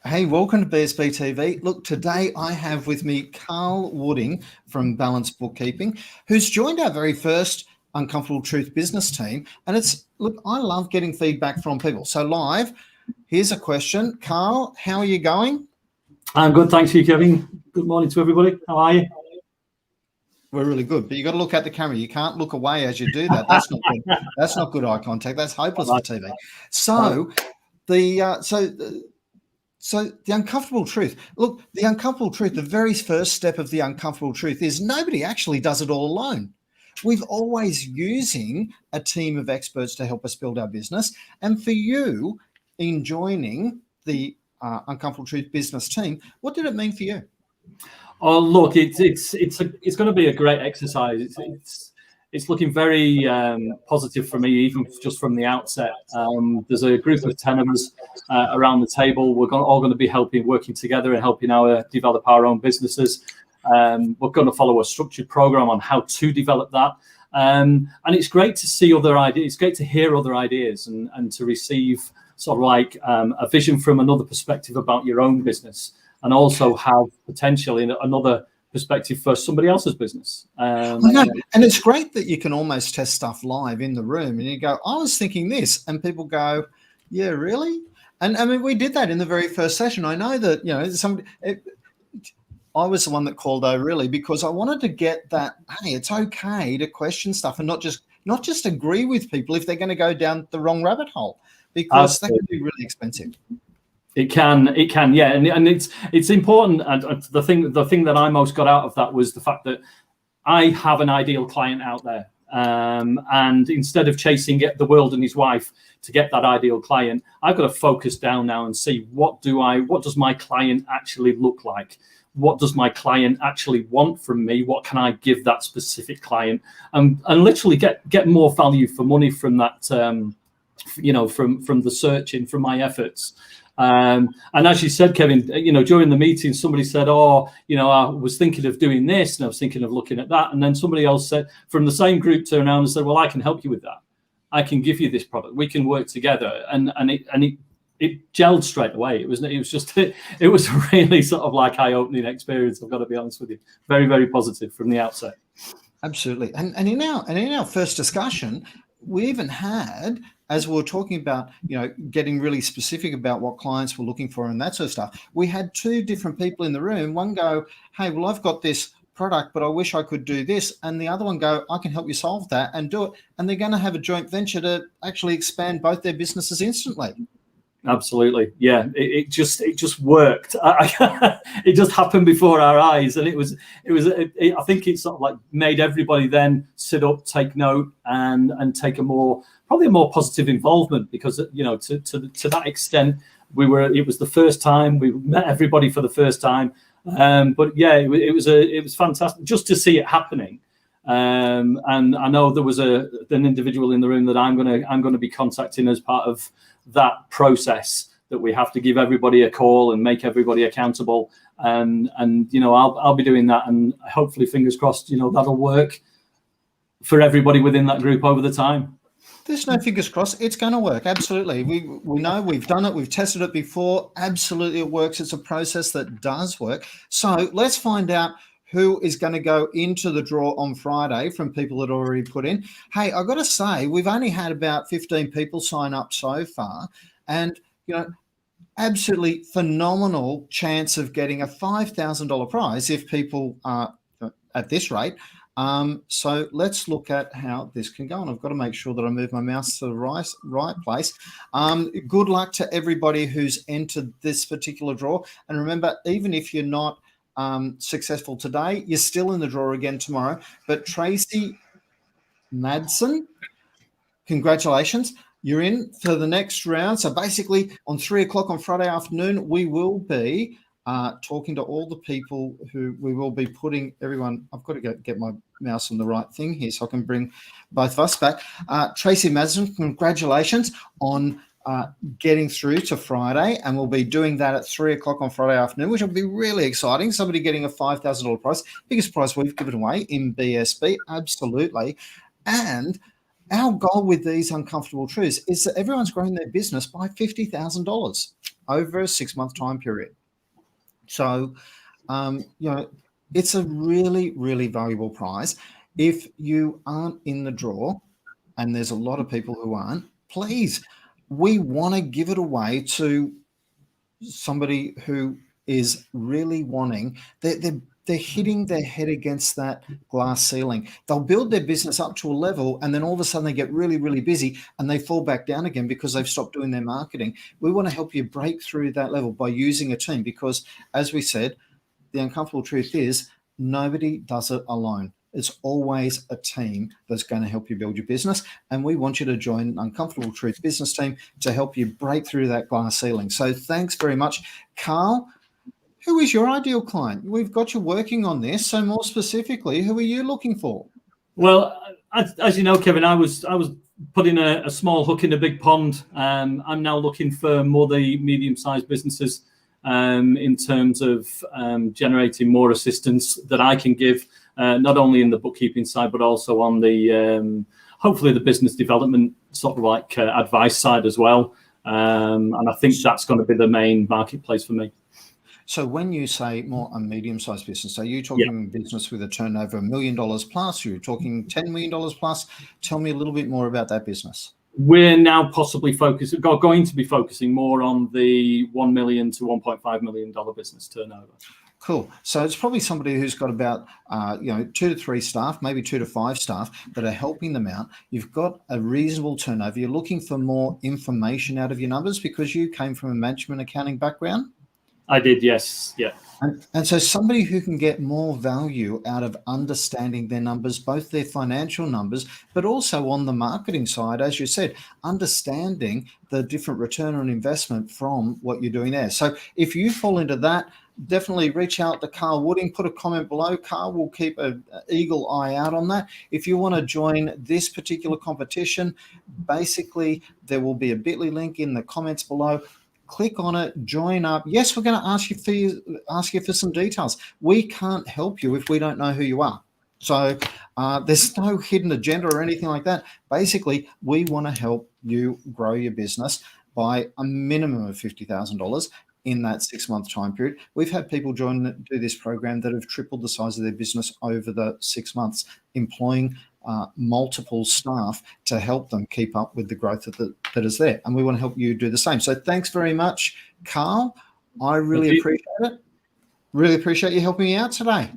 Hey, welcome to BSB TV. Look, today I have with me Carl Wooding from Balance Bookkeeping, who's joined our very first Uncomfortable Truth business team. And look, I love getting feedback from people. So live, here's a question. Carl, how are you going? I'm good, thanks you, Kevin. Good morning to everybody. How are you? We're really good, but you got to look at the camera. You can't look away as you do that. That's not good. That's not good eye contact. That's hopeless for TV. So So the uncomfortable truth. Look, the uncomfortable truth, the very first step of the uncomfortable truth is nobody actually does it all alone. We've always using a team of experts to help us build our business. And for you, in joining the Uncomfortable Truth business team, what did it mean for you? Oh, look, it's going to be a great exercise. It's looking very positive for me, even just from the outset. There's a group of 10 of us around the table. We're all going to be working together and helping develop our own businesses. We're going to follow a structured program on how to develop that. And it's great to see other ideas. It's great to hear other ideas and to receive sort of like a vision from another perspective about your own business, and also have potentially another perspective for somebody else's business. And it's great that you can almost test stuff live in the room and you go, I was thinking this, and people go, yeah, really? And I mean, we did that in the very first session. I know that, I was the one that called really, because I wanted to get that, hey, it's okay to question stuff and not just agree with people if they're going to go down the wrong rabbit hole, because that can be really expensive. It can, yeah, and it's important. And the thing that I most got out of that was the fact that I have an ideal client out there, and instead of chasing the world and his wife to get that ideal client, I've got to focus down now and see what does my client actually look like? What does my client actually want from me? What can I give that specific client? And literally get more value for money from that, from the searching, from my efforts. And as you said, Kevin, during the meeting, somebody said, I was thinking of doing this and I was thinking of looking at that. And then somebody else said from the same group turned around and said, well, I can help you with that. I can give you this product. We can work together. And it gelled straight away. It was a really sort of like eye-opening experience. I've got to be honest with you. Very, very positive from the outset. Absolutely. And in our first discussion, we even had, as we were talking about, getting really specific about what clients were looking for and that sort of stuff, we had two different people in the room. One go, hey, well, I've got this product, but I wish I could do this. And the other one go, I can help you solve that and do it. And they're going to have a joint venture to actually expand both their businesses instantly. Absolutely, yeah. It just worked. It just happened before our eyes, and I think it sort of like made everybody then sit up, take note, and take probably a more positive involvement, because to that extent it was the first time we met everybody for the first time. But yeah, it was fantastic just to see it happening. And I know there was an individual in the room that I'm going to be contacting as part of that process, that we have to give everybody a call and make everybody accountable. And I'll be doing that, and hopefully, fingers crossed, that'll work for everybody within that group over the time. There's no fingers crossed. It's going to work. Absolutely. We know, we've done it. We've tested it before. Absolutely, it works. It's a process that does work. So let's find out who is going to go into the draw on Friday from people that already put in. Hey, I've got to say, we've only had about 15 people sign up so far, and, absolutely phenomenal chance of getting a $5,000 prize if people are at this rate. So let's look at how this can go. And I've got to make sure that I move my mouse to the right place. Good luck to everybody who's entered this particular draw. And remember, even if you're not successful today, you're still in the draw again tomorrow. But Tracy Madsen, congratulations. You're in for the next round. So basically on 3 o'clock on Friday afternoon, we will be talking to all the people who we will be putting everyone. I've got to get my mouse on the right thing here so I can bring both of us back. Tracy Madsen, congratulations on getting through to Friday, and we'll be doing that at 3 o'clock on Friday afternoon, which will be really exciting. Somebody getting a $5,000 prize, biggest prize we've given away in BSB, absolutely. And our goal with these uncomfortable truths is that everyone's growing their business by $50,000. over a 6-month time period. So, it's a really, really valuable prize. If you aren't in the draw, and there's a lot of people who aren't, please, we want to give it away to somebody who is really wanting, they're hitting their head against that glass ceiling. They'll build their business up to a level, and then all of a sudden they get really, really busy and they fall back down again because they've stopped doing their marketing. We want to help you break through that level by using a team, because as we said, the uncomfortable truth is nobody does it alone. It's always a team that's going to help you build your business. And we want you to join Uncomfortable Truth business team to help you break through that glass ceiling. So thanks very much. Carl, who is your ideal client? We've got you working on this. So more specifically, who are you looking for? Well, as you know, Kevin, I was putting a small hook in a big pond. I'm now looking for more the medium-sized businesses in terms of generating more assistance that I can give, not only in the bookkeeping side, but also on the hopefully the business development sort of like advice side as well. And I think that's going to be the main marketplace for me. So when you say more a medium-sized business, are you talking business with a turnover $1 million plus? You're talking $10 million plus? Tell me a little bit more about that business. We're now possibly going to be focusing more on the $1 million to $1.5 million business turnover. Cool. So it's probably somebody who's got about 2 to 3 staff, maybe 2 to 5 staff that are helping them out. You've got a reasonable turnover. You're looking for more information out of your numbers because you came from a management accounting background. I did, yes. Yeah. And so somebody who can get more value out of understanding their numbers, both their financial numbers, but also on the marketing side, as you said, understanding the different return on investment from what you're doing there. So if you fall into that, definitely reach out to Carl Wooding, put a comment below. Carl will keep an eagle eye out on that. If you want to join this particular competition, basically there will be a bit.ly link in the comments below. Click on it, join up. Yes, we're going to ask you for some details. We can't help you if we don't know who you are. So there's no hidden agenda or anything like that. Basically, we want to help you grow your business by a minimum of $50,000 in that 6-month time period. We've had people do this program that have tripled the size of their business over the 6 months, employing multiple staff to help them keep up with the growth that is there. And we want to help you do the same. So thanks very much, Carl. I really appreciate it. Really appreciate you helping me out today.